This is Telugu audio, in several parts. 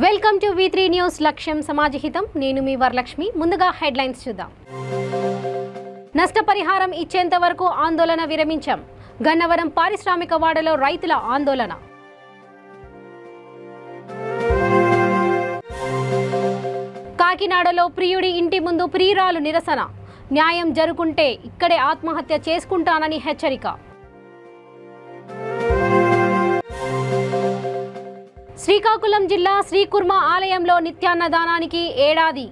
వెల్కమ్ టు V3 న్యూస్ లక్ష్యం సమాజహితం నేను మీ వరలక్ష్మి ముందుగా హెడ్లైన్స్ చూద్దాం నష్టపరిహారం ఇచ్చేంత వరకు ఆందోళన విరమించాం గన్నవరం పారిశ్రామిక వాడలో రైతుల ఆందోళన కాకినాడలో ప్రియుడి ఇంటి ముందు ప్రియురాలు నిరసన న్యాయం జరుగుంటే ఇక్కడే ఆత్మహత్య చేసుకుంటానని హెచ్చరిక శ్రీకాకుళం జిల్లా శ్రీకుర్మ ఆలయంలో నిత్యాన్నదానానికి ఏడాది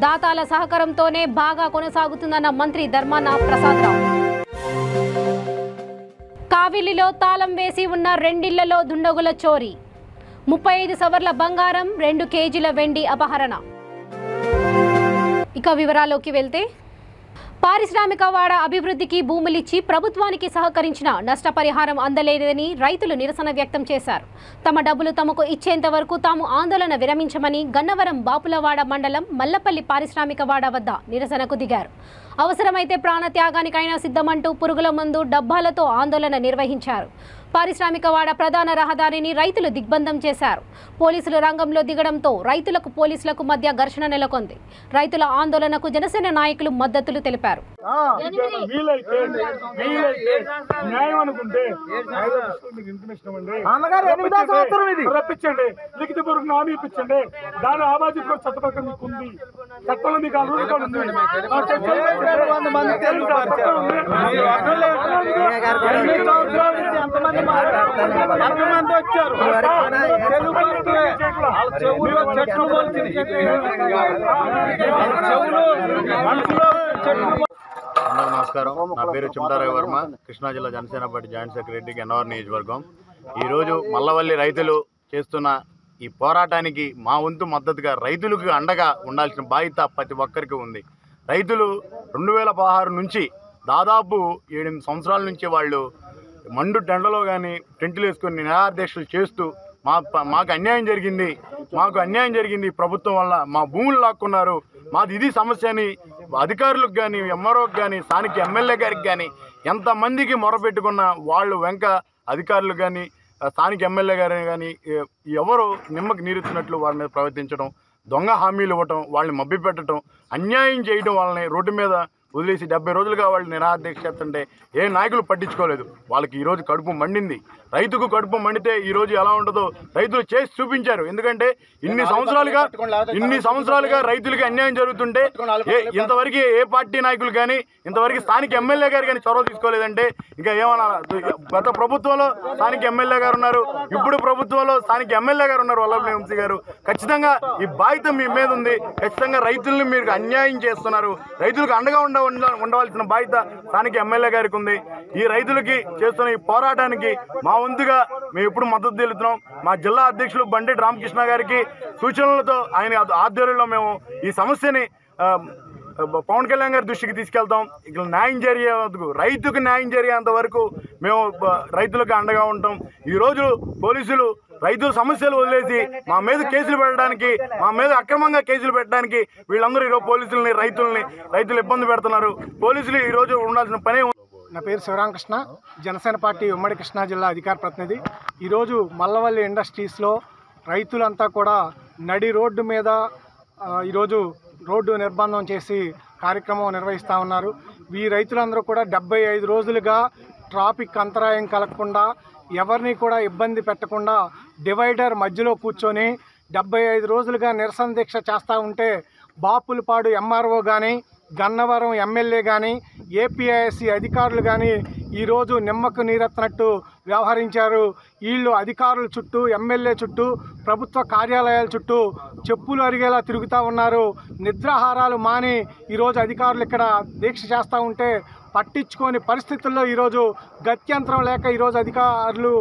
దాతాల సహకారంతోనే బాగా కొనసాగుతుందన్న మంత్రి ధర్మాన ప్రసాదరావు కావిలిలో తాళం వేసి ఉన్న రెండిళ్లలో దుండగుల చోరీ 35 సవర్ల బంగారం 2 కేజీల వెండి అపహరణ ఇక వివరాల్లోకి వెళ్తే పారిశ్రామిక వాడ అభివృద్ధికి భూములిచ్చి ప్రభుత్వానికి సహకరించిన నష్టపరిహారం అందలేదని రైతులు నిరసన వ్యక్తం చేశారు. తమ డబ్బులు తమకు ఇచ్చేంత వరకు తాము ఆందోళన విరమించమని గన్నవరం బాపులవాడ మండలం మల్లపల్లి పారిశ్రామిక వాడ వద్ద నిరసనకు దిగారు. అవసరమైతే ప్రాణత్యాగానికైనా సిద్ధమంటూ పురుగుల మందు డబ్బాలతో ఆందోళన నిర్వహించారు. పారిశ్రామిక వాడ ప్రధాన రహదారిని రైతులు దిగ్బంధం చేశారు. పోలీసులు రంగంలో దిగడంతో రైతులకు పోలీసులకు మధ్య ఘర్షణ నెలకొంది. రైతుల ఆందోళనకు జనసేన నాయకులు మద్దతులు తెలిపారు. నమస్కారం. నా పేరు చిమటారాయ వర్మ, కృష్ణా జిల్లా Janasena party joint secretary Gannavaram నియోజకవర్గం. ఈరోజు మల్లవల్లి రైతులు చేస్తున్న ఈ పోరాటానికి మా వంతు మద్దతుగా రైతులకు అండగా ఉండాల్సిన బాధ్యత ప్రతి ఒక్కరికి ఉంది. రైతులు 2016 నుంచి దాదాపు 8 సంవత్సరాల నుంచి వాళ్ళు మండు టెండలో కానీ టెంట్లు వేసుకొని నిరాదీక్షలు చేస్తూ మాకు అన్యాయం జరిగింది ప్రభుత్వం వల్ల మా భూములు లాక్కున్నారు, మాది ఇది సమస్య అని అధికారులకు కానీ ఎంఆర్ఓకి కానీ స్థానిక ఎమ్మెల్యే గారికి కానీ ఎంతమందికి మొరపెట్టుకున్న వాళ్ళు వెంక అధికారులు కానీ స్థానిక ఎమ్మెల్యే గారిని కానీ ఎవరు నిమ్మకి నీరుతున్నట్లు వారి మీద ప్రవర్తించడం, దొంగ హామీలు ఇవ్వటం, వాళ్ళని మభ్యపెట్టడం, అన్యాయం చేయడం, వాళ్ళని రోడ్డు మీద వదిలేసి 70 రోజులుగా వాళ్ళు నిరాదీక్ష చేస్తుంటే ఏ నాయకులు పట్టించుకోలేదు. వాళ్ళకి ఈరోజు కడుపు మండింది. రైతుకు కడుపు మండితే ఈరోజు ఎలా ఉంటుందో రైతులు చేసి చూపించారు. ఎందుకంటే ఇన్ని సంవత్సరాలుగా రైతులకి అన్యాయం జరుగుతుంటే ఇంతవరకు ఏ పార్టీ నాయకులు కానీ ఇంతవరకు స్థానిక ఎమ్మెల్యే గారు కానీ చొరవ తీసుకోలేదంటే ఇంకా ఏమన్నా? గత ప్రభుత్వంలో స్థానిక ఎమ్మెల్యే గారు ఉన్నారు, ఇప్పుడు ప్రభుత్వంలో స్థానిక ఎమ్మెల్యే గారు ఉన్నారు వల్లభనేని వంశీ గారు. ఖచ్చితంగా ఈ బాధ్యత మీ మీద ఉంది. ఖచ్చితంగా రైతుల్ని మీరు అన్యాయం చేస్తున్నారు. రైతులకు అండగా ఉండవలసిన బాధ్యత స్థానిక ఎమ్మెల్యే గారికి ఉంది. ఈ రైతులకి చేస్తున్న ఈ పోరాటానికి మా వంతుగా మేము ఎప్పుడు మద్దతు తెలుపుతున్నాం. మా జిల్లా అధ్యక్షులు బండెటి రామకృష్ణ గారికి సూచనలతో ఆయన ఆధ్వర్యంలో మేము ఈ సమస్యని పవన్ కళ్యాణ్ గారి దృష్టికి తీసుకెళ్తాం. ఇక్కడ న్యాయం జరిగేందుకు రైతుకు న్యాయం జరిగేంత వరకు మేము రైతులకు అండగా ఉంటాం. ఈరోజు పోలీసులు రైతుల సమస్యలు వదిలేసి మా మీద కేసులు పెట్టడానికి, మా మీద అక్రమంగా కేసులు పెట్టడానికి వీళ్ళందరూ ఈరోజు రైతులు ఇబ్బంది పెడుతున్నారు. పోలీసులు ఈరోజు ఉండాల్సిన పనే. నా పేరు శివరామకృష్ణ, జనసేన పార్టీ ఉమ్మడి కృష్ణా జిల్లా అధికార ప్రతినిధి. ఈరోజు మల్లవల్లి ఇండస్ట్రీస్లో రైతులంతా కూడా నడి రోడ్డు మీద ఈరోజు రోడ్డు నిర్బంధం చేసి కార్యక్రమం నిర్వహిస్తూ ఉన్నారు. ఈ రైతులందరూ కూడా 75 రోజులుగా ట్రాఫిక్ అంతరాయం కలగకుండా, ఎవరిని కూడా ఇబ్బంది పెట్టకుండా డివైడర్ మధ్యలో కూర్చొని 75 రోజులుగా నిరసన దీక్ష చేస్తూ ఉంటే బాపులపాడు ఎంఆర్ఓ కానీ గన్నవరం ఎమ్మెల్యే కానీ ఏపీఐఎస్సీ అధికారులు కానీ ఈరోజు నిమ్మకు నీరెత్తనట్టు వ్యవహరించారు. వీళ్ళు అధికారుల చుట్టూ, ఎమ్మెల్యే చుట్టూ, ప్రభుత్వ కార్యాలయాల చుట్టూ చెప్పులు అరిగేలా తిరుగుతూ ఉన్నారు. నిద్రాహారాలు మాని ఈరోజు అధికారులు ఇక్కడ దీక్ష చేస్తూ ఉంటే పట్టించుకోని పరిస్థితుల్లో ఈరోజు గత్యంతరం లేక ఈరోజు అధికారులు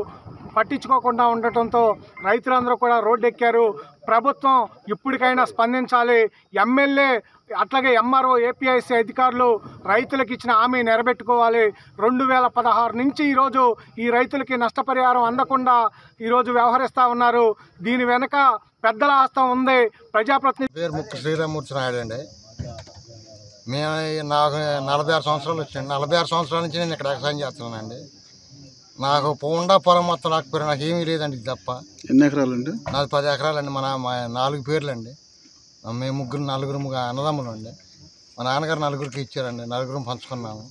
పట్టించుకోకుండా ఉండటంతో రైతులందరూ కూడా రోడ్డెక్కారు. ప్రభుత్వం ఇప్పటికైనా స్పందించాలి. ఎమ్మెల్యే అట్లాగే ఎంఆర్ఓ ఏపీఐసీ అధికారులు రైతులకు ఇచ్చిన హామీ నెరవేర్చుకోవాలి. 2016 నుంచి ఈరోజు ఈ రైతులకి నష్టపరిహారం అందకుండా ఈరోజు వ్యవహరిస్తూ ఉన్నారు. దీని వెనుక పెద్దల హస్తం ఉంది. ప్రజాప్రతినిధి పేరు ముక్కు శ్రీరామూర్తి నాయుడు అండి. నాకు 46 సంవత్సరాలు వచ్చాయండి. 46 సంవత్సరాల నుంచి నేను ఇక్కడ వ్యవసాయం చేస్తున్నానండి. నాకు పోండా పొలం మొత్తం రాకపోయినా నాకు ఏమీ లేదండి ఇది తప్ప. ఎన్ని ఎకరాలండి? నాది 10 ఎకరాలండి. మా 4 పేర్లండి. మేము నలుగురు అన్నదమ్ములు అండి. మా నాన్నగారు 4గురికి ఇచ్చారండి. 4గురం పంచుకున్నాము.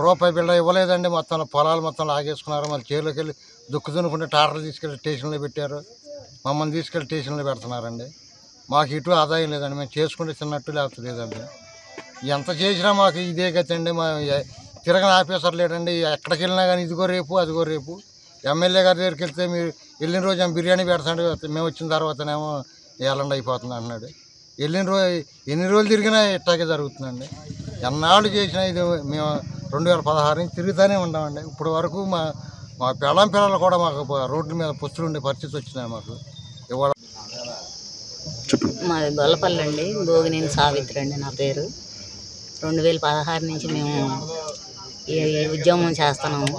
రూపాయి బిళ్ళ ఇవ్వలేదండి. మొత్తం పొలాలు మొత్తం లాగేసుకున్నారు. మళ్ళీ చేరులోకి వెళ్ళి దుక్కు దున్నుకుంటే ట్రాక్టర్లు తీసుకెళ్ళి స్టేషన్లో పెట్టారు. మమ్మల్ని తీసుకెళ్ళి స్టేషన్లో పెడుతున్నారండి. మాకు ఇటు ఆదాయం లేదండి. మేము చేసుకుంటే తిన్నట్టు లేకపోతే లేదండి. ఎంత చేసినా మాకు ఇదే గతి అండి. మా తిరగని ఆఫీసర్ లేడండి. ఎక్కడికి వెళ్ళినా కానీ ఇదిగో రేపు అదిగో రేపు. ఎమ్మెల్యే గారి దగ్గరికి వెళ్తే మీరు వెళ్ళిన రోజు ఏమో బిర్యానీ పెడతాడు, మేము వచ్చిన తర్వాతనేమో ఏలండి అయిపోతుంది అంటున్నాడు. వెళ్ళిన రోజు ఎన్ని రోజులు తిరిగినా ఇట్టాగే జరుగుతుందండి. ఎన్నాళ్ళు చేసినా ఇది మేము 2016 నుంచి తిరుగుతూనే ఉన్నామండి. ఇప్పటి వరకు మా పిల్లలు కూడా మాకు రోడ్ల మీద పుస్తులు ఉండే పరిస్థితి వచ్చినాయి మాకు. ఇవాళ మాది గొల్లపల్లి అండి. భోగినేని సావిత్రి అండి నా పేరు. 2016 నుంచి మేము ఈ ఉద్యమం చేస్తున్నాము.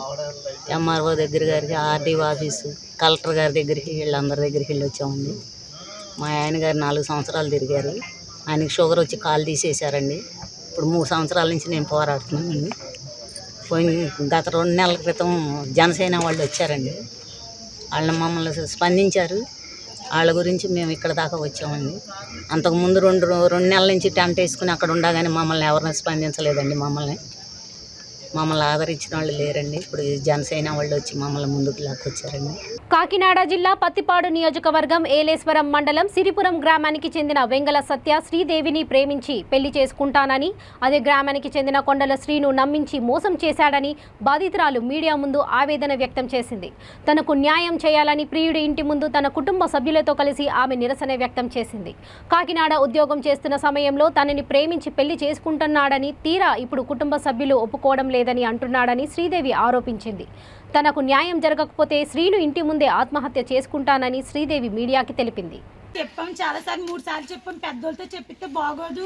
ఎంఆర్ఓ దగ్గర గారికి, ఆర్డీఓ ఆఫీసు, కలెక్టర్ గారి దగ్గరికి వీళ్ళందరి దగ్గరికి వెళ్ళి వచ్చామండి. మా ఆయన గారు 4 సంవత్సరాలు తిరిగారు. ఆయనకి షుగర్ వచ్చి కాలు తీసేశారండి. ఇప్పుడు 3 సంవత్సరాల నుంచి నేను పోరాడుతున్నానండి. గత 2 నెలల క్రితం జనసేన వాళ్ళు వచ్చారండి. వాళ్ళు మమ్మల్ని స్పందించారు. వాళ్ళ గురించి మేము ఇక్కడ దాకా వచ్చామండి. అంతకుముందు 2 నెలల నుంచి టెంట్ వేసుకుని అక్కడ ఉండగానే మమ్మల్ని ఎవరిని స్పందించలేదండి. మమ్మల్ని ఆదరించిన వాళ్ళు లేరండి. ఇప్పుడు జనసేన వాళ్ళు వచ్చి మమ్మల్ని ముందుకు లాక్కొచ్చారండి. కాకినాడ జిల్లా పత్తిపాడు నియోజకవర్గం ఏలేశ్వరం మండలం సిరిపురం గ్రామానికి చెందిన వెంగళ సత్య శ్రీదేవిని ప్రేమించి పెళ్లి చేసుకుంటానని, అదే గ్రామానికి చెందిన కొండల శ్రీను నమ్మించి మోసం చేశాడని బాధితురాలు మీడియా ముందు ఆవేదన వ్యక్తం చేసింది. తనకు న్యాయం చేయాలని ప్రియుడి ఇంటి ముందు తన కుటుంబ సభ్యులతో కలిసి ఆమె నిరసన వ్యక్తం చేసింది. కాకినాడ ఉద్యోగం చేస్తున్న సమయంలో తనని ప్రేమించి పెళ్లి చేసుకుంటున్నాడని, తీరా ఇప్పుడు కుటుంబ సభ్యులు ఒప్పుకోవడం లేదని అంటున్నాడని శ్రీదేవి ఆరోపించింది. తనకు న్యాయం జరగకపోతే శ్రీను ఇంటి ముందే ఆత్మహత్య చేసుకుంటానని శ్రీదేవి మీడియాకి తెలిపింది. చెప్పాం చాలాసార్లు, 3 సార్లు చెప్పాం. పెద్దోళ్ళతో చెప్పితే బాగోదు,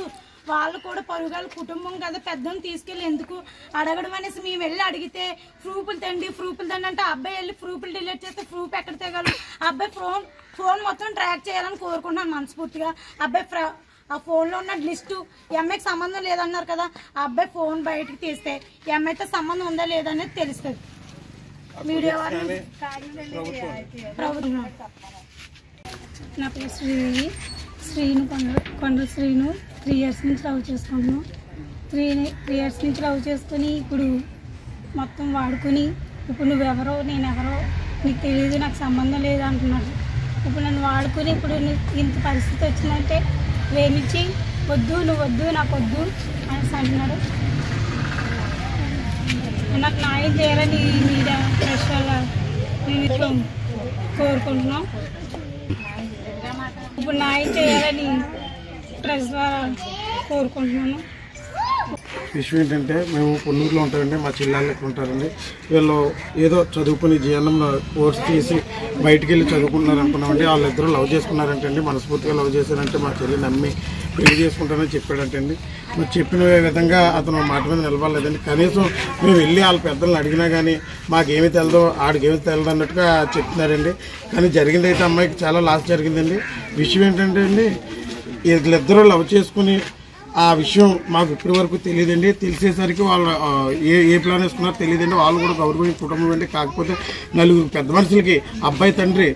వాళ్ళు కూడా పరుగాల కుటుంబం కదా, పెద్దోళ్ళని తీసుకెళ్ళి ఎందుకు అడగడం అనేసి మేము వెళ్ళి అడిగితే ప్రూఫ్లు తండి అంటే అబ్బాయి వెళ్ళి ప్రూఫ్లు డిలీట్ చేస్తే ప్రూఫ్ ఎక్కడ తెగలరు? అబ్బాయి ఫోన్ మొత్తం ట్రాక్ చేయాలని కోరుకుంటున్నాను మనస్ఫూర్తిగా. అబ్బాయి ఆ ఫోన్లో ఉన్న లిస్టు ఎంఐకి సంబంధం లేదన్నారు కదా, ఆ అబ్బాయి ఫోన్ బయటకు తీస్తే ఎంఐతో సంబంధం ఉందా లేదా అనేది తెలుస్తుంది. మీడియా వారు ప్రభుత్వం. నా పేరు శ్రీను కొండల శ్రీను. 3 ఇయర్స్ నుంచి లవ్ చేసుకుంటున్నాం. 3 ఇయర్స్ నుంచి లవ్ చేసుకుని ఇప్పుడు మొత్తం వాడుకుని, ఇప్పుడు నువ్వెవరో నేనెవరో నీకు తెలియదు, నాకు సంబంధం లేదు అంటున్నాడు. ఇప్పుడు నన్ను వాడుకుని ఇప్పుడు ఇంత పరిస్థితి వచ్చిందంటే వేమించి వద్దు, నువ్వు వద్దు, నాకు వద్దు అనేసి అంటున్నాడు. నాకు న్యాయం చేయాలని మీద ప్రెస్ వల్ల నేను కోరుకుంటున్నాం. ఇప్పుడు న్యాయం చేయాలని ప్రెస్ ద్వారా కోరుకుంటున్నాను. విషయం ఏంటంటే మేము పొన్నూరులో ఉంటామండి. మా చిల్లాళ్ళు ఎక్కడ ఉంటారండి. వీళ్ళు ఏదో చదువుకుని జీఎన్ఎంలో కోర్స్ తీసి బయటికి వెళ్ళి చదువుకుంటున్నారు అనుకున్నామండి. వాళ్ళిద్దరూ లవ్ చేసుకున్నారంటండి. మనస్ఫూర్తిగా లవ్ చేశారంటే మా చెల్లి నమ్మి పెళ్లి చేసుకుంటానని చెప్పాడంటండి. మరి చెప్పిన విధంగా అతను మాట మీద నిలబడలేదండి. కనీసం మేము వెళ్ళి వాళ్ళ పెద్దలను అడిగినా కానీ మాకేమీ తెలదో, ఆడికేమీ తెలదు అన్నట్టుగా చెప్తున్నారండి. కానీ జరిగిందైతే అమ్మాయికి చాలా లాస్ జరిగిందండి. విషయం ఏంటంటే అండి, వీళ్ళిద్దరూ లవ్ చేసుకుని ఆ విషయం మాకు ఇప్పటి వరకు తెలియదండి. తెలిసేసరికి వాళ్ళు ఏ ప్లాన్ వేసుకున్నారో తెలియదండి. వాళ్ళు కూడా గౌరవ కుటుంబం అండి. కాకపోతే 4 పెద్ద మనుషులకి అబ్బాయి తండ్రి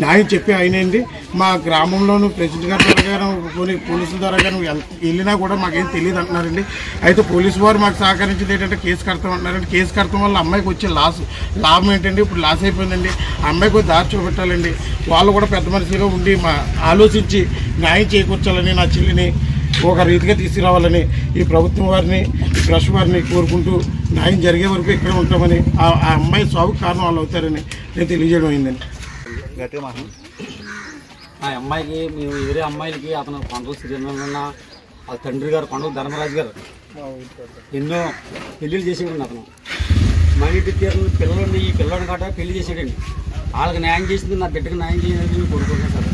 న్యాయం చెప్పి అయినండి. మా గ్రామంలోనూ ప్రెసిడెంట్ గారి ద్వారా కానీ కొన్ని పోలీసుల ద్వారా కానీ వెళ్ళినా కూడా మాకేం తెలియదు అంటున్నారండి. అయితే పోలీసు వారు మాకు సహకరించింది ఏంటంటే కేసు కడతామంటున్నారండి. కేసు కడతాం వల్ల అమ్మాయికి వచ్చే లాభం ఏంటండి? ఇప్పుడు లాస్ అయిపోయిందండి. అమ్మాయికి దారి చూపెట్టాలండి. వాళ్ళు కూడా పెద్ద మనిషిగా ఉండి ఆలోచించి న్యాయం చేకూర్చాలని, నా చెల్లిని ఒక రీతిగా తీసుకురావాలని ఈ ప్రభుత్వం వారిని, ప్రెస్ వారిని కోరుకుంటూ న్యాయం జరిగే వరకు ఇక్కడ ఉంటామని, ఆ అమ్మాయి సాగుకు కారణం వాళ్ళు అవుతారని నేను తెలియజేయడం అయిందండి. ఆ అమ్మాయికి మేము వేరే అమ్మాయిలకి అతను కొండల శ్రీరన్న ఆ తండ్రి గారు కొండల ధర్మరాజు గారు ఎన్నో పెళ్ళిళ్ళు చేసేయండి. అతను మన ఇంటి తీరు పిల్లలు ఈ పిల్లడిని గట్రా పెళ్లి చేసేయండి. వాళ్ళకి న్యాయం చేసింది నా బిడ్డకి న్యాయం చేయాలని నేను కోరుకుంటున్నాను సార్.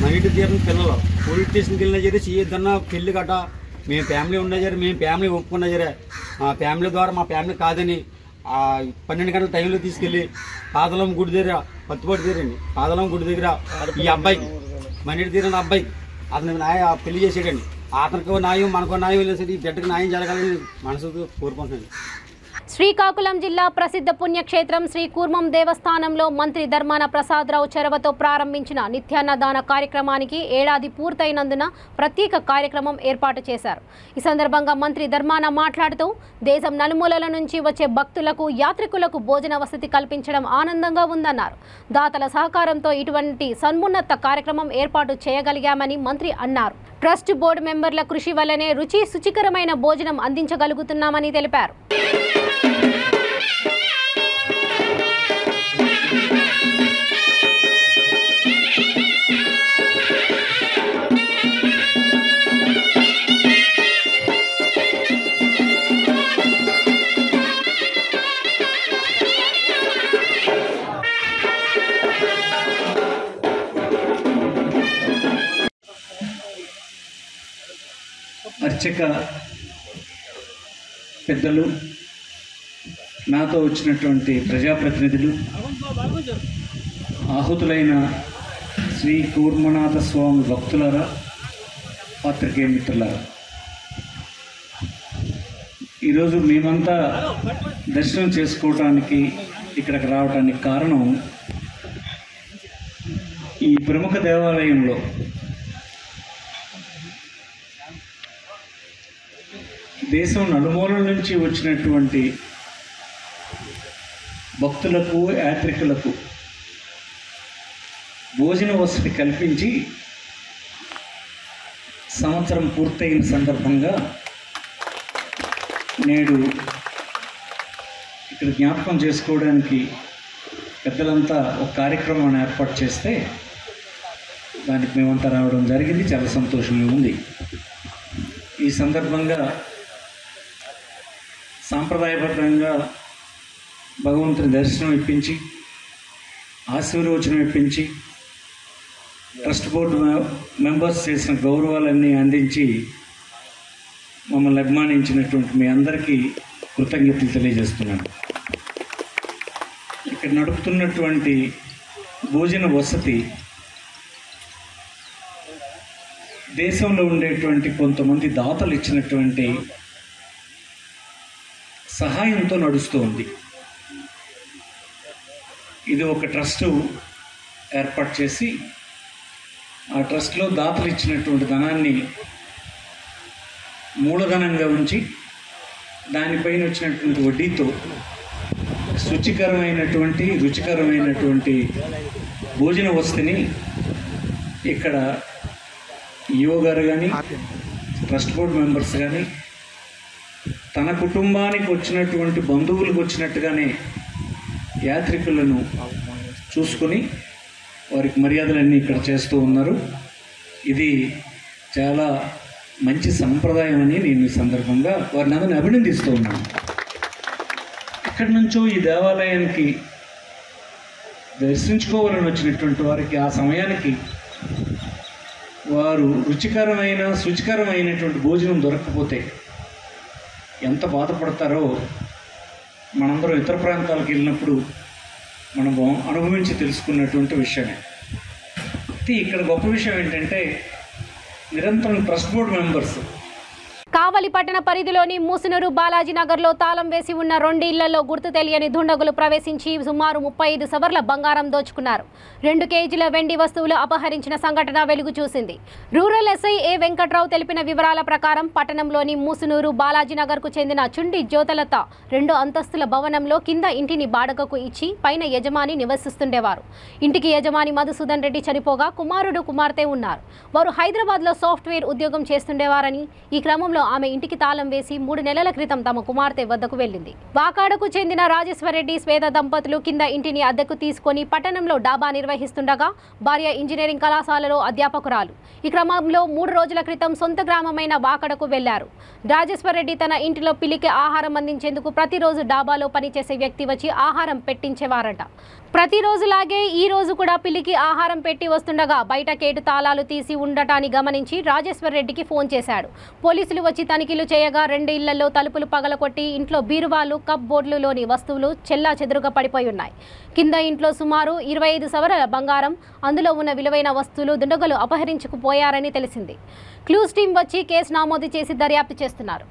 మన ఇంటి తీరిన పిల్లలు పోలీస్ స్టేషన్కి వెళ్ళినా సరే చేయొద్దన్న పెళ్లి గట్ట మేము ఫ్యామిలీ ఉన్నా సరే, మేము ఫ్యామిలీ ఒప్పుకున్నా సరే, మా ఫ్యామిలీ ద్వారా మా ఫ్యామిలీ కాదని 12 గంటల టైంలో తీసుకెళ్ళి పాదలం గుడి దగ్గర, పత్తిపాటి దగ్గర అండి, పాదలం గుడి దగ్గర ఈ అబ్బాయికి మన ఇంటి తీరిన అబ్బాయికి అతనికి పెళ్లి చేసేటండి. అతనికి న్యాయం మనకు న్యాయం లేదు. ఈ బిడ్డకి న్యాయం జరగాలని మనసుకు కోరుకుంటున్నాను. శ్రీకాకుళం జిల్లా ప్రసిద్ధ పుణ్యక్షేత్రం శ్రీ కూర్మం దేవస్థానంలో మంత్రి ధర్మాన ప్రసాదరావు చొరవతో ప్రారంభించిన నిత్యాన్నదాన కార్యక్రమానికి ఏడాది పూర్తయినందున ప్రత్యేక కార్యక్రమం ఏర్పాటు చేశారు. ఈ సందర్భంగా మంత్రి ధర్మాన మాట్లాడుతూ దేశం నలుమూలల నుంచి వచ్చే భక్తులకు యాత్రికులకు భోజన వసతి కల్పించడం ఆనందంగా ఉందన్నారు. దాతల సహకారంతో ఇటువంటి సన్మున్నత కార్యక్రమం ఏర్పాటు చేయగలిగామని మంత్రి అన్నారు. ట్రస్ట్ బోర్డు మెంబర్ల కృషి వల్లనే శుచికరమైన భోజనం అందించగలుగుతున్నామని తెలిపారు. అర్చక పెద్దలు, నాతో వచ్చినటువంటి ప్రజాప్రతినిధులు, ఆహుతులైన శ్రీ కూర్మనాథ స్వామి భక్తులారా, పాత్రికేయ మిత్రులారా, ఈరోజు మేమంతా దర్శనం చేసుకోవటానికి ఇక్కడికి రావడానికి కారణం, ఈ ప్రముఖ దేవాలయంలో దేశం నలుమూలల నుంచి వచ్చినటువంటి భక్తులకు, యాత్రికులకు భోజన వసతి కల్పించి సంవత్సరం పూర్తయిన సందర్భంగా నేడు ఇక్కడ జ్ఞాపకం చేసుకోవడానికి పెద్దలంతా ఒక కార్యక్రమాన్ని ఏర్పాటు చేస్తే దానికి మేమంతా రావడం జరిగింది. చాలా సంతోషంగా ఉంది. ఈ సందర్భంగా సాంప్రదాయబద్ధంగా భగవంతుని దర్శనం ఇప్పించి, ఆశీర్వచనం ఇప్పించి, ట్రస్ట్ బోర్డు మెంబర్స్ చేసిన గౌరవాలన్నీ అందించి మమ్మల్ని అభిమానించినటువంటి మీ అందరికీ కృతజ్ఞతలు తెలియజేస్తున్నాను. ఇక్కడ నడుపుతున్నటువంటి భోజన వసతి దేశంలో ఉండేటువంటి కొంతమంది దాతలు ఇచ్చినటువంటి సహాయంతో నడుస్తూ ఉంది. ఇది ఒక ట్రస్టు ఏర్పాటు చేసి ఆ ట్రస్ట్లో దాతలు ఇచ్చినటువంటి ధనాన్ని మూలధనంగా ఉంచి దానిపైన వచ్చినటువంటి వడ్డీతో రుచికరమైనటువంటి భోజన వసతిని ఇక్కడ ఈఓ గారు కానీ, ట్రస్ట్ బోర్డు మెంబర్స్ కానీ, తన కుటుంబానికి వచ్చినటువంటి బంధువులకు వచ్చినట్టుగానే యాత్రికులను చూసుకొని వారికి మర్యాదలన్నీ ఇక్కడ చేస్తూ ఉన్నారు. ఇది చాలా మంచి సంప్రదాయం అని నేను ఈ సందర్భంగా వారిని అందరిని అభినందిస్తూ ఉన్నాను. ఇక్కడి నుంచో ఈ దేవాలయానికి దర్శించుకోవాలని వచ్చినటువంటి వారికి ఆ సమయానికి వారు శుచికరమైనటువంటి భోజనం దొరకకపోతే ఎంత బాధపడతారో మనందరం ఇతర ప్రాంతాలకు వెళ్ళినప్పుడు మనం అనుభవించి తెలుసుకున్నటువంటి విషయమే. ఇక్కడ గొప్ప విషయం ఏంటంటే నిరంతరం ట్రస్ట్ బోర్డు మెంబర్స్ కావలి పట్టణ పరిధిలోని మూసునూరు బాలాజీ నగర్లో తాళం వేసి ఉన్న 2 ఇళ్లలో గుర్తు తెలియని దుండగులు ప్రవేశించి సుమారు 35 సవర్ల బంగారం దోచుకున్నారు. 2 కేజీల వెండి వస్తువులు అపహరించిన సంఘటన వెలుగు చూసింది. రూరల్ ఎస్ఐ ఏ వెంకట్రావు తెలిపిన వివరాల ప్రకారం పట్టణంలోని మూసునూరు బాలాజీ నగర్కు చెందిన చుండి జ్యోతలత 2 అంతస్తుల భవనంలో కింద ఇంటిని బాడకకు ఇచ్చి పైన యజమాని నివసిస్తుండేవారు. ఇంటికి యజమాని మధుసూదన్ రెడ్డి చనిపోగా కుమారుడు, కుమార్తె ఉన్నారు. వారు హైదరాబాద్లో సాఫ్ట్వేర్ ఉద్యోగం చేస్తుండేవారని, ఈ క్రమంలో ఆమె ఇంటికి తాళం వేసి 3 నెలల క్రితం తమ కుమార్తె వద్దకు వెళ్లింది. వాకాడకు చెందిన రాజేశ్వరరెడ్డి శ్వేత దంపతులు కింద ఇంటిని అద్దెకు తీసుకొని పట్టణంలో డాబా నిర్వహిస్తుండగా భార్య ఇంజనీరింగ్ కళాశాలలో అధ్యాపకురాలు. ఈ క్రమంలో 3 రోజుల క్రితం సొంత గ్రామమైన వాకాడకు వెళ్లారు. రాజేశ్వరరెడ్డి తన ఇంటిలో పిల్లికి ఆహారం అందించేందుకు ప్రతిరోజు డాబాలో పనిచేసే వ్యక్తి వచ్చి ఆహారం పెట్టించేవారట. ప్రతిరోజులాగే ఈ రోజు కూడా పిల్లికి ఆహారం పెట్టి వస్తుండగా బయట గేటు తాళాలు తీసి ఉండటాన్ని గమనించి రాజేశ్వరరెడ్డికి ఫోన్ చేశాడు. పోలీసులు వచ్చి తనిఖీలు చేయగా 2 ఇళ్లలో తలుపులు పగలకొట్టి ఇంట్లో బీరువాలు, కప్ బోర్డులోని వస్తువులు చెల్లా చెదురుగా పడిపోయి ఉన్నాయి. కింద ఇంట్లో సుమారు 25 సవర్ల బంగారం, అందులో ఉన్న విలువైన వస్తువులు దుండగులు అపహరించుకుపోయారని తెలిసింది. క్లూస్ టీం వచ్చి కేసు నమోదు చేసి దర్యాప్తు చేస్తున్నారు.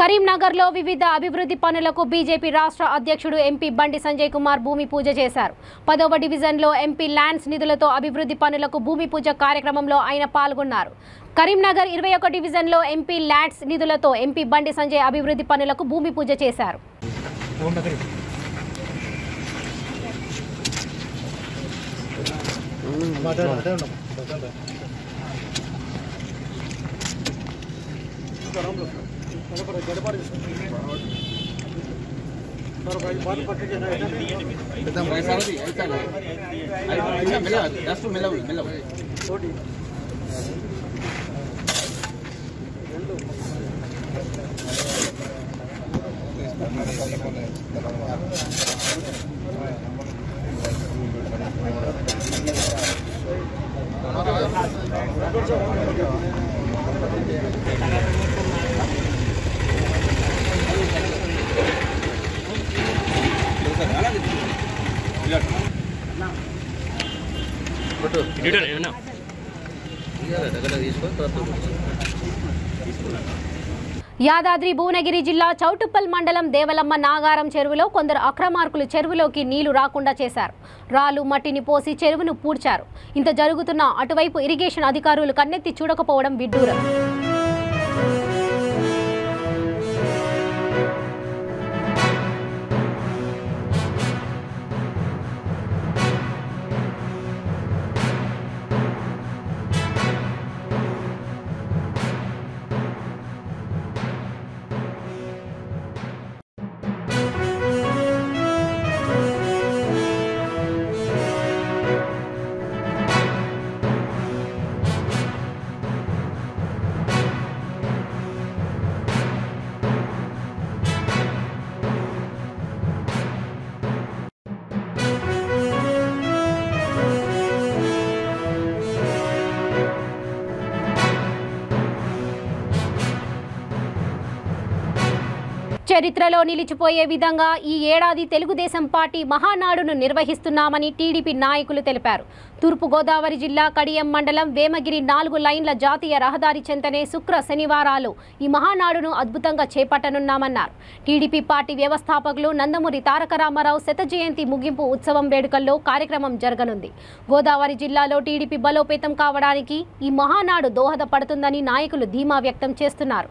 కరీంనగర్లో వివిధ అభివృద్ధి పనులకు బీజేపీ రాష్ట్ర అధ్యక్షుడు ఎంపీ బండి సంజయ్ కుమార్ భూమి పూజ చేశారు. 10వ డివిజన్లో ఎంపీ ల్యాండ్స్ నిధులతో అభివృద్ధి పనులకు భూమి పూజ కార్యక్రమంలో ఆయన పాల్గొన్నారు. కరీంనగర్ 21 డివిజన్లో ఎంపీ ల్యాండ్స్ నిధులతో ఎంపీ బండి సంజయ్ అభివృద్ధి పనులకు భూమి పూజ చేశారు. యాదాద్రి భువనగిరి జిల్లా చౌటుప్పల్ మండలం దేవలమ్మ నాగారం చెరువులో కొందరు అక్రమార్కులు చెరువులోకి నీళ్లు రాకుండా చేశారు. రాళ్లు మట్టిని పోసి చెరువును పూడ్చారు. ఇంత జరుగుతున్న అటువైపు ఇరిగేషన్ అధికారులు కన్నెత్తి చూడకపోవడం విడ్డూరం. చరిత్రలో నిలిచిపోయే విధంగా ఈ ఏడాది తెలుగుదేశం పార్టీ మహానాడును నిర్వహిస్తున్నామని టీడీపీ నాయకులు తెలిపారు. తూర్పుగోదావరి జిల్లా కడియం మండలం వేమగిరి 4 లైన్ల జాతీయ రహదారి చెంతనే శుక్ర శనివారాలు ఈ మహానాడును అద్భుతంగా చేపట్టనున్నామన్నారు. టీడీపీ పార్టీ వ్యవస్థాపకులు నందమూరి తారక రామారావు శత జయంతి ముగింపు ఉత్సవం వేడుకల్లో కార్యక్రమం జరగనుంది. గోదావరి జిల్లాలో టీడీపీ బలోపేతం కావడానికి ఈ మహానాడు దోహదపడుతుందని నాయకులు ధీమా వ్యక్తం చేస్తున్నారు.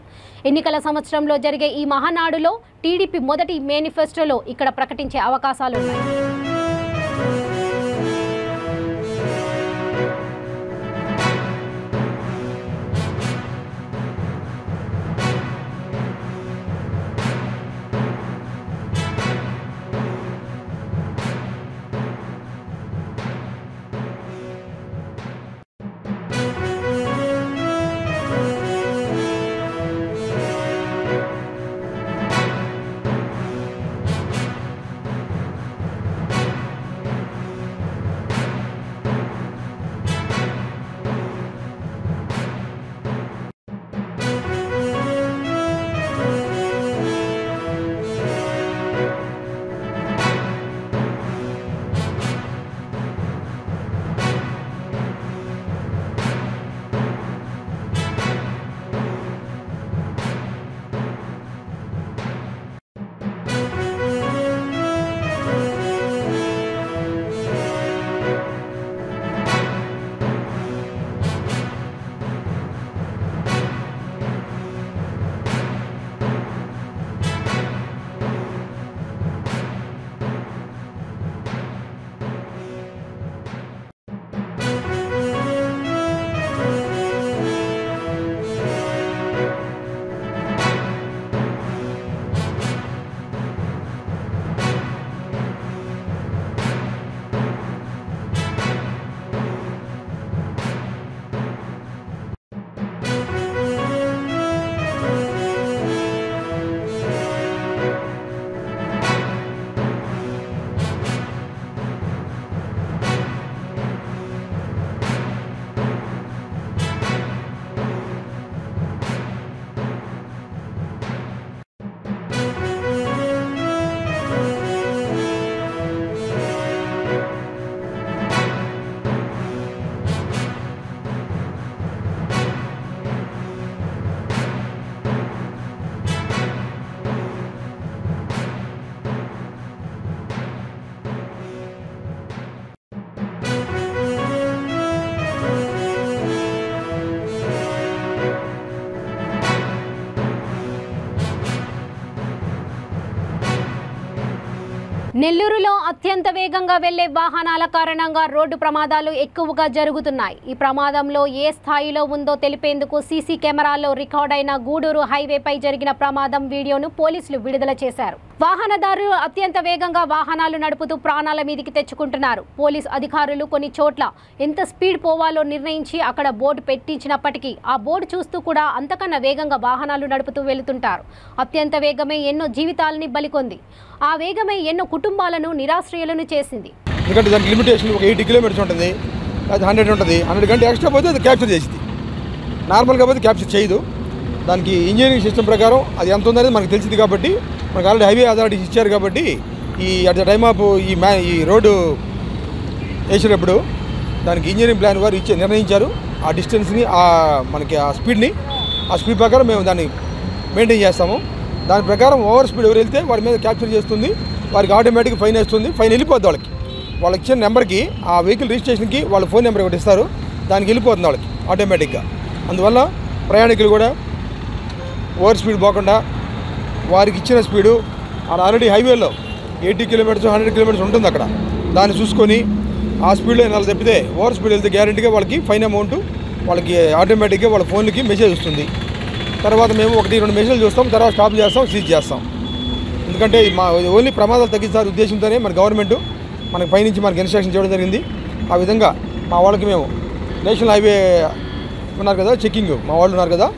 ఎన్నికల సంవత్సరంలో జరిగే ఈ మహానాడులో టీడీపీ మొదటి మేనిఫెస్టోలో ఇక్కడ ప్రకటించే అవకాశాలున్నాయి. నెల్లూరులో అత్యంత వేగంగా వెళ్లే వాహనాల కారణంగా రోడ్డు ప్రమాదాలు ఎక్కువగా జరుగుతున్నాయి. ఈ ప్రమాదంలో ఏ స్థాయిలో ఉందో తెలిపేందుకు సీసీ కెమెరాల్లో రికార్డైన గూడూరు హైవేపై జరిగిన ప్రమాదం వీడియోను పోలీసులు విడుదల చేశారు. వాహనదారులు అత్యంత వేగంగా వాహనాలు నడుపుతూ ప్రాణాల మీదికి తెచ్చుకుంటున్నారు. పోలీస్ అధికారులు కొన్ని చోట్ల ఎంత స్పీడ్ పోవాలో నిర్ణయించి అక్కడ బోర్డు పెట్టించినప్పటికీ ఆ బోర్డు చూస్తూ కూడా అంతకన్నా వేగంగా వాహనాలు నడుపుతూ వెళుతుంటారు. అత్యంత వేగమే ఎన్నో జీవితాలని బలికొంది. ఆ వేగమే ఎన్నో కుటుంబాలను నిరాశ్రయులను చేసింది. ఎందుకంటే దానికి లిమిటేషన్ ఒక 80 కిలోమీటర్స్ ఉంటుంది, అది 100 ఉంటుంది. 100 కంటే ఎక్స్ట్రా పోతే అది క్యాప్చర్ చేసింది. నార్మల్గా పోతే క్యాప్చర్ చేయదు. దానికి ఇంజనీరింగ్ సిస్టమ్ ప్రకారం అది ఎంత ఉందనేది మనకు తెలిసింది కాబట్టి మనకు ఆల్రెడీ హైవే అథారిటీస్ ఇచ్చారు కాబట్టి అట్ ద టైమ్ ఆఫ్ ఈ రోడ్డు వేసేటప్పుడు దానికి ఇంజనీరింగ్ ప్లాన్ వారు నిర్ణయించారు. ఆ డిస్టెన్స్ని మనకి ఆ స్పీడ్ ప్రకారం మేము దాన్ని మెయింటైన్ చేస్తాము. దాని ప్రకారం ఓవర్ స్పీడ్ ఎవరు వెళ్తే వాడి మీద క్యాప్చర్ చేస్తుంది, వారికి ఆటోమేటిక్గా ఫైన్ వేస్తుంది. ఫైన్ వెళ్ళిపోద్ది వాళ్ళకి ఇచ్చిన నెంబర్కి, ఆ వెహికల్ రిజిస్ట్రేషన్కి వాళ్ళ ఫోన్ నెంబర్ ఒకటి ఇస్తారు, దానికి వెళ్ళిపోతుంది వాళ్ళకి ఆటోమేటిక్గా. అందువల్ల ప్రయాణికులు కూడా ఓవర్ స్పీడ్ పోకుండా వారికి ఇచ్చిన స్పీడు ఆల్రెడీ హైవేలో 80 కిలోమీటర్స్ 100 కిలోమీటర్స్ ఉంటుంది అక్కడ, దాన్ని చూసుకొని ఆ స్పీడ్లో నెల తప్పితే ఓవర్ స్పీడ్ వెళ్తే గ్యారెంటీగా వాళ్ళకి ఫైన్ అమౌంట్ వాళ్ళకి ఆటోమేటిక్గా వాళ్ళ ఫోన్లకి మెసేజ్ వస్తుంది. తర్వాత మేము 1-2 మెసేజ్లు చూస్తాం, తర్వాత స్టాప్ చేస్తాం, సీజ్ చేస్తాం. ఎందుకంటే ఓన్లీ ప్రమాదాలు తగ్గించాలని ఉద్దేశంతోనే మన గవర్నమెంట్ మనకి పైనుంచి మనకి ఇన్స్ట్రక్షన్ చేయడం జరిగింది. ఆ విధంగా మా వాళ్ళకి మేము నేషనల్ హైవే ఉన్నారు కదా, చెక్కింగ్ మా వాళ్ళు ఉన్నారు కదా,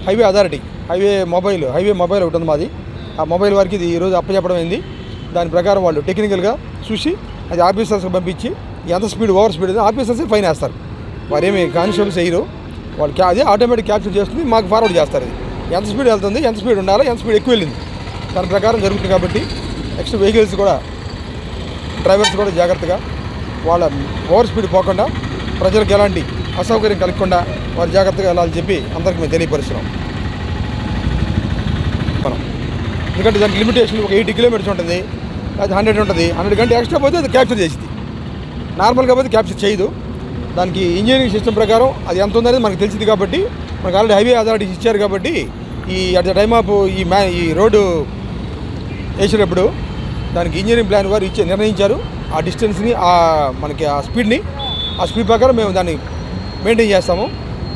హైవే అథారిటీ హైవే మొబైల్ ఒకటి ఉంది మాది. ఆ మొబైల్ వారికి ఇది ఈరోజు అప్పచెప్పడం అయింది. దాని ప్రకారం వాళ్ళు టెక్నికల్గా చూసి అది ఆఫీసర్స్కి పంపించి ఎంత స్పీడ్ ఓవర్ స్పీడ్ అయితే ఆఫీసర్సే ఫైన్ వేస్తారు. వారేమి కానిస్టేబుల్స్ వేయరు, వాళ్ళకి అదే ఆటోమేటిక్ క్యాప్చర్ చేస్తుంది, మాకు ఫార్వర్డ్ చేస్తారు. ఇది ఎంత స్పీడ్ వెళ్తుంది, ఎంత స్పీడ్ ఉండాలి, ఎంత స్పీడ్ ఎక్కువ వెళ్ళింది, దాని ప్రకారం జరుగుతుంది. కాబట్టి నెక్స్ట్ వెహికల్స్ కూడా డ్రైవర్స్ కూడా జాగ్రత్తగా వాళ్ళ ఓవర్ స్పీడ్ పోకుండా ప్రజలకు ఎలాంటి అసౌకర్యం కలగకుండా వారు జాగ్రత్తగా వెళ్ళాలని చెప్పి అందరికీ మేము తెలియపరుస్తున్నాం. ఎందుకంటే దానికి లిమిటేషన్ ఒక 80 కిలోమీటర్స్ ఉంటుంది, అది 100 ఉంటుంది. 100 కంటే ఎక్స్ట్రా పోతే అది క్యాప్చర్ చేసింది. నార్మల్గా పోతే క్యాప్చర్ చేయదు. దానికి ఇంజనీరింగ్ సిస్టమ్ ప్రకారం అది ఎంత ఉందనేది మనకు తెలిసింది కాబట్టి మనకు ఆల్రెడీ హైవే అథారిటీస్ ఇచ్చారు కాబట్టి అట్ ద టైమ్ ఆఫ్ ఈ రోడ్డు వేసేటప్పుడు దానికి ఇంజనీరింగ్ ప్లాన్ వారు నిర్ణయించారు. ఆ డిస్టెన్స్ని మనకి ఆ స్పీడ్ ప్రకారం మేము దాన్ని మెయింటైన్ చేస్తాము.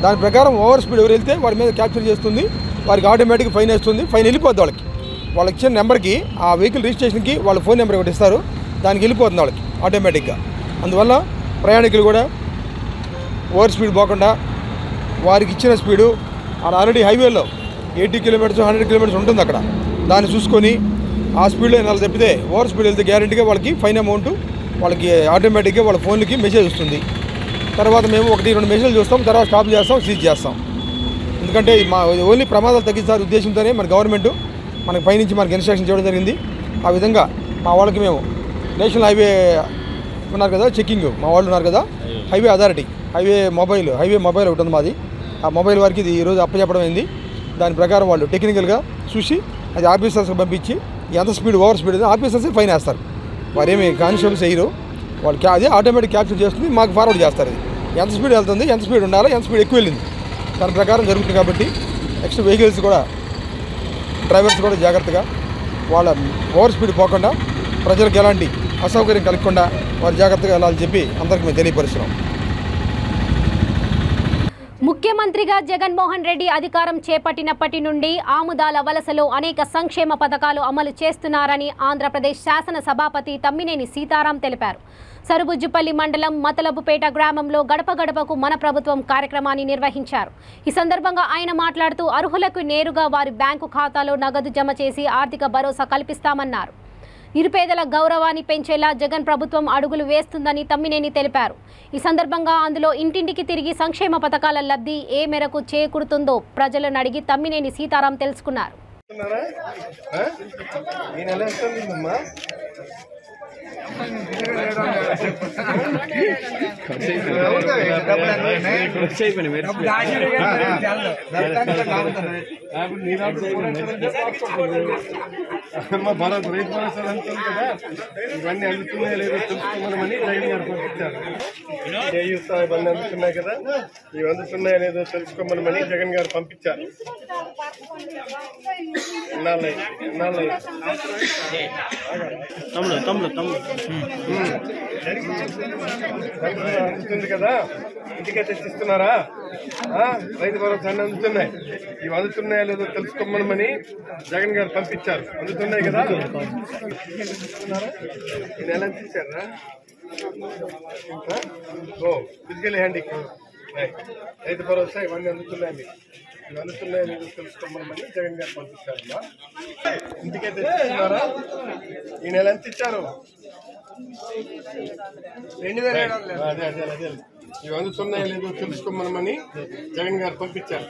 దాని ప్రకారం ఓవర్ స్పీడ్ ఎవరు వెళ్తే వాడి మీద క్యాప్చర్ చేస్తుంది, వారికి ఆటోమేటిక్గా ఫైన్ వేస్తుంది. ఫైన్ వెళ్ళిపోద్ది వాళ్ళకి ఇచ్చిన నెంబర్కి, ఆ వెహికల్ రిజిస్ట్రేషన్కి వాళ్ళ ఫోన్ నెంబర్ ఒకటి ఇస్తారు, దానికి వెళ్ళిపోతుంది వాళ్ళకి ఆటోమేటిక్గా. అందువల్ల ప్రయాణికులు కూడా ఓవర్ స్పీడ్ పోకుండా వారికి ఇచ్చిన స్పీడు ఆల్రెడీ హైవేలో 80 కిలోమీటర్స్ 100 కిలోమీటర్స్ ఉంటుంది అక్కడ, దాన్ని చూసుకొని ఆ స్పీడ్లో నెల తప్పితే ఓవర్ స్పీడ్ వెళ్తే గ్యారెంటీగా వాళ్ళకి ఫైన్ అమౌంట్ వాళ్ళకి ఆటోమేటిక్గా వాళ్ళ ఫోన్లకి మెసేజ్ వస్తుంది. తర్వాత మేము 1-2 మెసేజ్లు చూస్తాం, తర్వాత స్టాప్ చేస్తాం, సీజ్ చేస్తాం. ఎందుకంటే ఓన్లీ ప్రమాదాలు తగ్గించాలని ఉద్దేశంతోనే మన గవర్నమెంట్ మనకి పైనుంచి మనకి ఇన్స్ట్రక్షన్ చేయడం జరిగింది. ఆ విధంగా మా వాళ్ళకి మేము నేషనల్ హైవే ఉన్నారు కదా, చెక్కింగ్ మా వాళ్ళు ఉన్నారు కదా, హైవే అథారిటీ హైవే మొబైల్ ఒకటి ఉంది మాది. ఆ మొబైల్ వారికి ఇది ఈరోజు అప్పచెప్పడం అయింది. దాని ప్రకారం వాళ్ళు టెక్నికల్గా చూసి అది ఆఫీసర్స్కి పంపించి ఎంత స్పీడ్ ఓవర్ స్పీడ్ అయితే ఆఫీసర్సే ఫైన్ వేస్తారు. వారేమి కానిస్టేబుల్స్ వేయరు, వాళ్ళకి అదే ఆటోమేటిక్ క్యాప్చర్ చేస్తుంది, మాకు ఫార్వర్డ్ చేస్తారు. ఇది ఎంత స్పీడ్ వెళ్తుంది, ఎంత స్పీడ్ ఉండాలి, ఎంత స్పీడ్ ఎక్కువ వెళ్ళింది, దాని ప్రకారం జరుగుతుంది. కాబట్టి నెక్స్ట్ వెహికల్స్ కూడా డ్రైవర్స్ కూడా జాగ్రత్తగా వాళ్ళ ఓవర్ స్పీడ్ పోకుండా ప్రజలకు ఎలాంటి అసౌకర్యం కలగకుండా వారు జాగ్రత్తగా వెళ్ళాలని చెప్పి అందరికీ మేము తెలియపరుస్తున్నాం. ముఖ్యమంత్రిగా జగన్మోహన్ రెడ్డి అధికారం చేపట్టినప్పటి నుండి ఆముదాల వలసలో అనేక సంక్షేమ పథకాలు అమలు చేస్తున్నారని ఆంధ్రప్రదేశ్ శాసన సభాపతి తమ్మినేని సీతారాం తెలిపారు. సరుబుజ్జుపల్లి మండలం మతలబుపేట గ్రామంలో గడప గడపకు మన ప్రభుత్వం కార్యక్రమాన్ని నిర్వహించారు. ఈ సందర్భంగా ఆయన మాట్లాడుతూ అర్హులకు నేరుగా వారి బ్యాంకు ఖాతాలో నగదు జమ చేసి ఆర్థిక భరోసా కల్పిస్తామన్నారు. నిరుపేదల గౌరవాన్ని పెంచేలా జగన్ ప్రభుత్వం అడుగులు వేస్తుందని తమ్మినేని తెలిపారు. ఈ సందర్భంగా అందులో ఇంటింటికి తిరిగి సంక్షేమ పథకాల లబ్ధి ఏ మేరకు చేకూరుతుందో ప్రజలను అడిగి తమ్మినేని సీతారాం తెలుసుకున్నారు. భారత్ రైతు భరోసా అంటుంది కదా, ఇవన్నీ అందుతున్నాయో లేదో తెలుసుకోమని జగన్ గారు పంపించారు. ఇవన్నీ అందుతున్నాయి కదా, ఇవి అందుతున్నాయో లేదో తెలుసుకోమని జగన్ గారు పంపించారు. అందుతుంది కదా, ఇంటికే తెచ్చిస్తున్నారా? రైతు భరోసా అన్నీ అందుతున్నాయి, ఇవి అందుతున్నాయో లేదో తెలుసుకోమని జగన్ గారు పంపించారు. అందుతున్నాయి కదా, ఈ నెల ఎంత ఇచ్చారా? ఫిజికల్ హ్యాండ్ రైతు భరోసా ఇవన్నీ అందుతున్నాయి, మీకు ఇవి అందుతున్నాయో లేదో తెలుసుకోమని జగన్ గారు పంపించారమ్మా. ఇంటికే తెచ్చిస్తున్నారా? ఈ నెల ఎంత ఇచ్చారు? 2000. అదే ఇవి అందుతున్నాయో లేదో తెలుసుకోమని జగన్ గారు పంపించారు.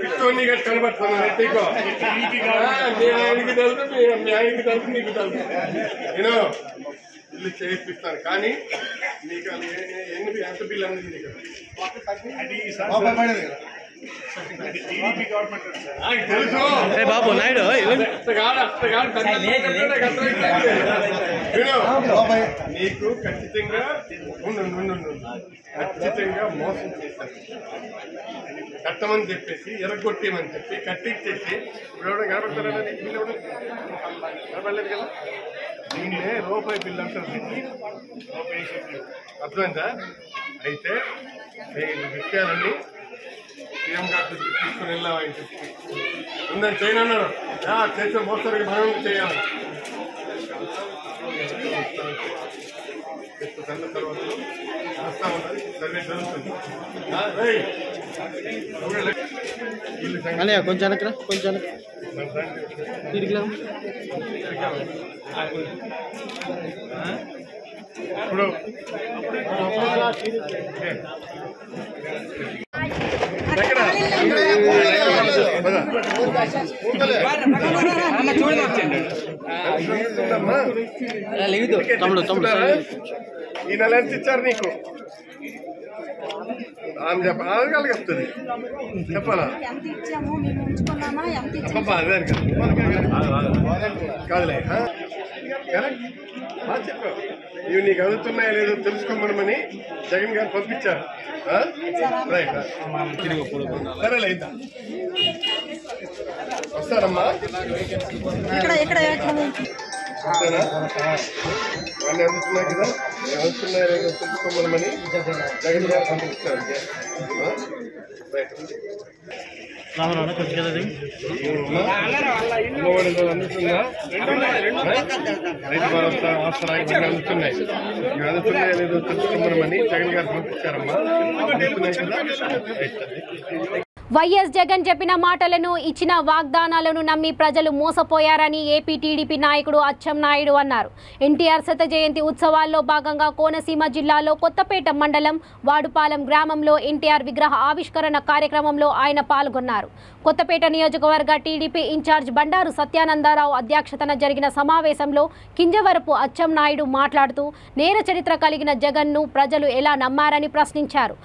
పిట్టోని కనబడుతున్నాను తెలుసు, మీ ఆయనకి తెలుసు, నీకు తెలుసు. నేను ఇల్లు చేయిస్తాను, కానీ నీకు ఎంత బిల్లు అనేది నీకు బాబు నాయుడు నీకు ఖచ్చితంగా మోసం చేశారు. కట్టమని చెప్పేసి ఎరగొట్టేమని చెప్పి కట్టించేసి ఇప్పుడు ఎవడో కనబడతారా? నీకు బిల్లు ఎవరు కనబడలేదు కదా, దీన్నే రూపాయి బిల్లు అంటారు. అర్థమైందా? అయితే విషయాలన్నీ సీఎం గారు తీసుకుని వెళ్ళామని చెప్పి ఉందని చేయను అన్నారు. చేసే మోసానికి మనం చేయాలి. తర్వాత వస్తా ఉన్నది, సర్వే జరుగుతుంది. కొంచెం ఇప్పుడు ఈ నెల ఎంత ఇచ్చారు నీకు? ఆమె ఆమె చెప్తుంది, చెప్పాలా? అదే కాదులే, చెప్పు. ఇవి నీకు అందుతున్నాయో లేదో తెలుసుకోమని జగన్ గారు పంపించారు. రైట్, సరేలే, ఇంత వస్తారమ్మా. అంతేనా? అన్నీ అందుతున్నాయి కదా, అందుతున్నాయో లేదో తెలుసుకోమని జగన్ గారు పంపించారు. రైట్, అందుతుందా? రైతు భరోసా ఆసరా ఇవన్నీ అందుతున్నాయి, ఇవి అందుతున్నాయో లేదో తెలుసుకోమని జగన్ గారు పంపించారమ్మా. అందుతున్నాయి కదా. వైఎస్ జగన్ చెప్పిన మాటలను, ఇచ్చిన వాగ్దానాలను నమ్మి ప్రజలు మోసపోయారని ఏపీ టీడీపీ నాయకుడు అచ్చెన్నాయుడు అన్నారు. ఎన్టీఆర్ శత జయంతి ఉత్సవాల్లో భాగంగా కోనసీమ జిల్లాలో కొత్తపేట మండలం వాడుపాలెం గ్రామంలో ఎన్టీఆర్ విగ్రహ ఆవిష్కరణ కార్యక్రమంలో ఆయన పాల్గొన్నారు. కొత్తపేట నియోజకవర్గ టీడీపీ ఇన్ఛార్జ్ బండారు సత్యానందరావు అధ్యక్షతన జరిగిన సమావేశంలో కింజవరపు అచ్చెన్నాయుడు మాట్లాడుతూ నేర చరిత్ర కలిగిన జగన్ను ప్రజలు ఎలా నమ్మారని ప్రశ్నించారు.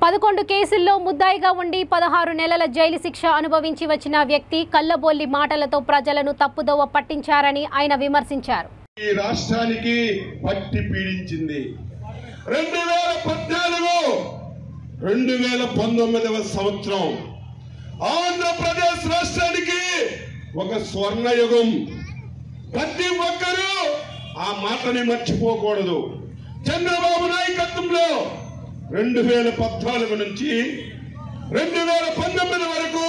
11 కేసుల్లో ముద్దాయిగా ఉండి 16 నెలల జైలు శిక్ష అనుభవించి వచ్చిన వ్యక్తి కల్లబొల్లి మాటలతో ప్రజలను తప్పుదోవ పట్టించారని ఆయన విమర్శించారు. ఈ రాష్ట్రానికి పట్టి పీడించింది 2019 సంవత్సరం ఆంధ్రప్రదేశ్ రాష్ట్రానికి ఒక స్వర్ణయుగం. ప్రతి ఒక్కరూ ఆ మాటని మర్చిపోకూడదు. చంద్రబాబు నాయకత్వంలో 2014 నుంచి 2019 వరకు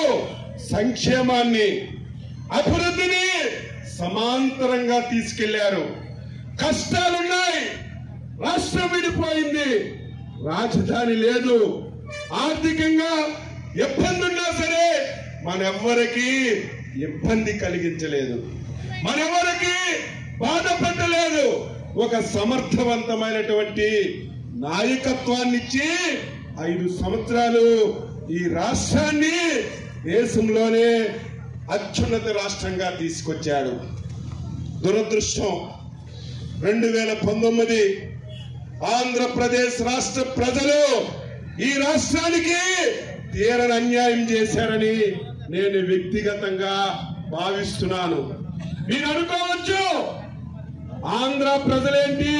సంక్షేమాన్ని, అభివృద్ధిని సమాంతరంగా తీసుకెళ్లారు. కష్టాలున్నాయి, రాష్ట్రం విడిపోయింది, రాజధాని లేదు, ఆర్థికంగా ఇబ్బంది ఉన్నా సరే మనెవ్వరికి ఇబ్బంది కలిగించలేదు, మనెవరికి బాధపడలేదు. ఒక సమర్థవంతమైనటువంటి నాయకత్వాన్ని ఇచ్చి 5 సంవత్సరాలు ఈ రాష్ట్రాన్ని దేశంలోనే అత్యున్నత రాష్ట్రంగా తీసుకొచ్చాడు. దురదృష్టం 2019 ఆంధ్రప్రదేశ్ రాష్ట్ర ప్రజలు ఈ రాష్ట్రానికి తీరని అన్యాయం చేశారని నేను వ్యక్తిగతంగా భావిస్తున్నాను. మీరు అనుకోవచ్చు, ఆంధ్ర ప్రజలేంటి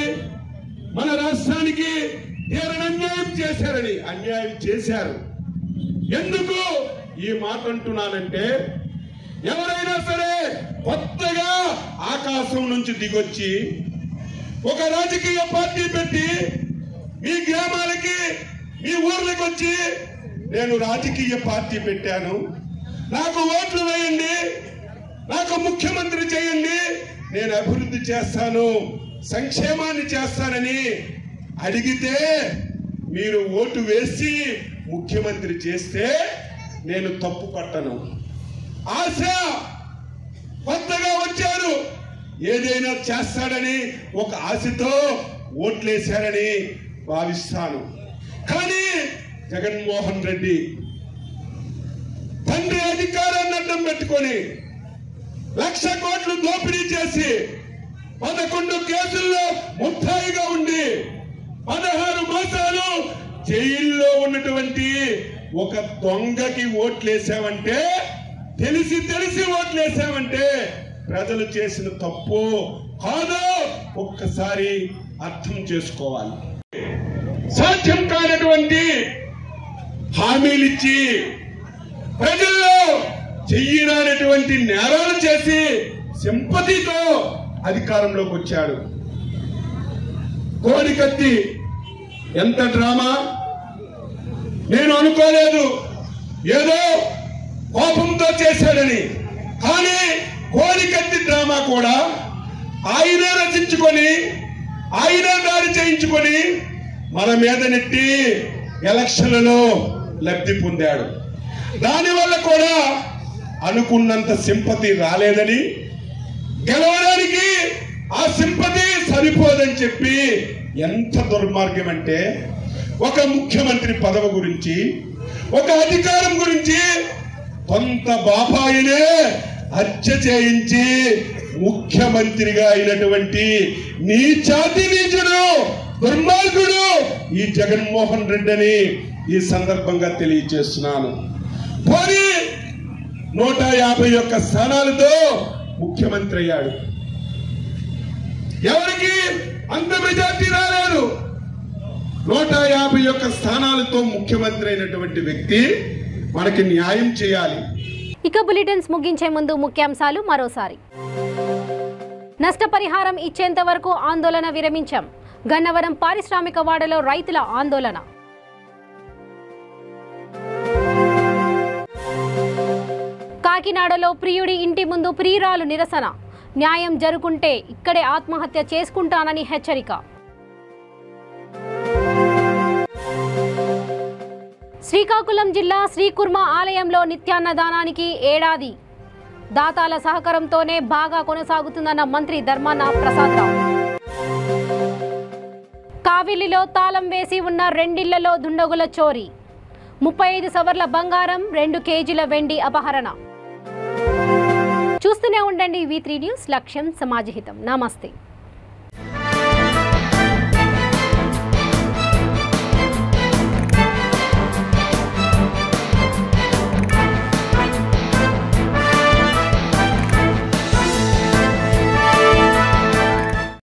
మన రాష్ట్రానికి తీరని అన్యాయం చేశారని. అన్యాయం చేశారు. ఎందుకు ఈ మాట అంటున్నానంటే, ఎవరైనా సరే కొత్తగా ఆకాశం నుంచి దిగొచ్చి ఒక రాజకీయ పార్టీ పెట్టి మీ గ్రామాలకి మీ ఊర్లకు వచ్చి నేను రాజకీయ పార్టీ పెట్టాను, నాకు ఓట్లు వేయండి, నాకు ముఖ్యమంత్రి చేయండి, నేను అభివృద్ధి చేస్తాను, సంక్షేమాన్ని చేస్తానని అడిగితే మీరు ఓటు వేసి ముఖ్యమంత్రి చేస్తే నేను తప్పు పట్టను. ఆశ కొత్తగా వచ్చారు, ఏదైనా చేస్తాడని ఒక ఆశతో ఓట్లేశారని భావిస్తాను. కానీ జగన్మోహన్ రెడ్డి తండ్రి అధికారాన్ని అడ్డం పెట్టుకొని 1,00,000 కోట్లు దోపిడీ చేసి 11 కేసుల్లో ముద్దాయిగా ఉండి 16 మాసాలు జైల్లో ఉన్నటువంటి ఒక దొంగకి ఓట్లేసామంటే, తెలిసి ఓట్లేసామంటే ప్రజలు చేసిన తప్పు కాదు ఒక్కసారి అర్థం చేసుకోవాలి. సాధ్యం కానటువంటి హామీలిచ్చి ప్రజల్లో చెయ్యరానటువంటి నేరాలు చేసి సింపతితో అధికారంలోకి వచ్చాడు. కోడికత్తి ఎంత డ్రామా నేను అనుకోలేదు, ఏదో కోపంతో చేశాడని. కానీ కోడికత్తి డ్రామా కూడా ఆయనే రచించుకొని ఆయనే దాడి చేయించుకొని మన మీద నెట్టి ఎలక్షన్లలో లబ్ధి పొందాడు. దానివల్ల కూడా అనుకున్నంత సింపతి రాలేదని, గెలవడానికి ఆ సింపతి సరిపోదని చెప్పి ఎంత దుర్మార్గం అంటే, ఒక ముఖ్యమంత్రి పదవి గురించి, ఒక అధికారం గురించి కొంత బాపాయినే హత్య చేయించి ముఖ్యమంత్రిగా అయినటువంటి నీచాతి నీచుడు, దుర్మార్గుడు ఈ జగన్మోహన్ రెడ్డి అని ఈ సందర్భంగా తెలియజేస్తున్నాను. పోనీ 151 స్థానాలతో ముఖ్యమంత్రి అయ్యాడు. ఎవరికి అంత మెజార్టీ రాలేదు. 151 స్థానాలతో ముఖ్యమంత్రి అయినటువంటి వ్యక్తి మనకి న్యాయం చేయాలి. ఇక బులెటిన్స్ ముగించే ముందు ముఖ్యాంశాలు మరోసారి. నష్టపరిహారం ఇచ్చేంత వరకు ఆందోళన విరమించాం. గన్నవరం పారిశ్రామిక వాడలో రైతుల ఆందోళన. కాకినాడలో ప్రియుడి ఇంటి ముందు ప్రియురాలు నిరసన. న్యాయం జరుగుంటే ఇక్కడే ఆత్మహత్య చేసుకుంటానని హెచ్చరిక. శ్రీకాకుళం జిల్లా శ్రీకుర్మ ఆలయంలో నిత్యాన్నదానానికి ఏడాది. దాతాల సహకారంతోనే బాగా కొనసాగుతుందన్న మంత్రి ధర్మాన ప్రసాదరావు. కావిలిలో తాళం వేసి ఉన్న 2 ఇళ్లలో దుండగుల చోరీ. 35 సవర్ల బంగారం, 2 కేజీల వెండి అపహరణ. చూస్తూనే ఉండండి V3 న్యూస్. లక్ష్యం సమాజహితం. నమస్తే.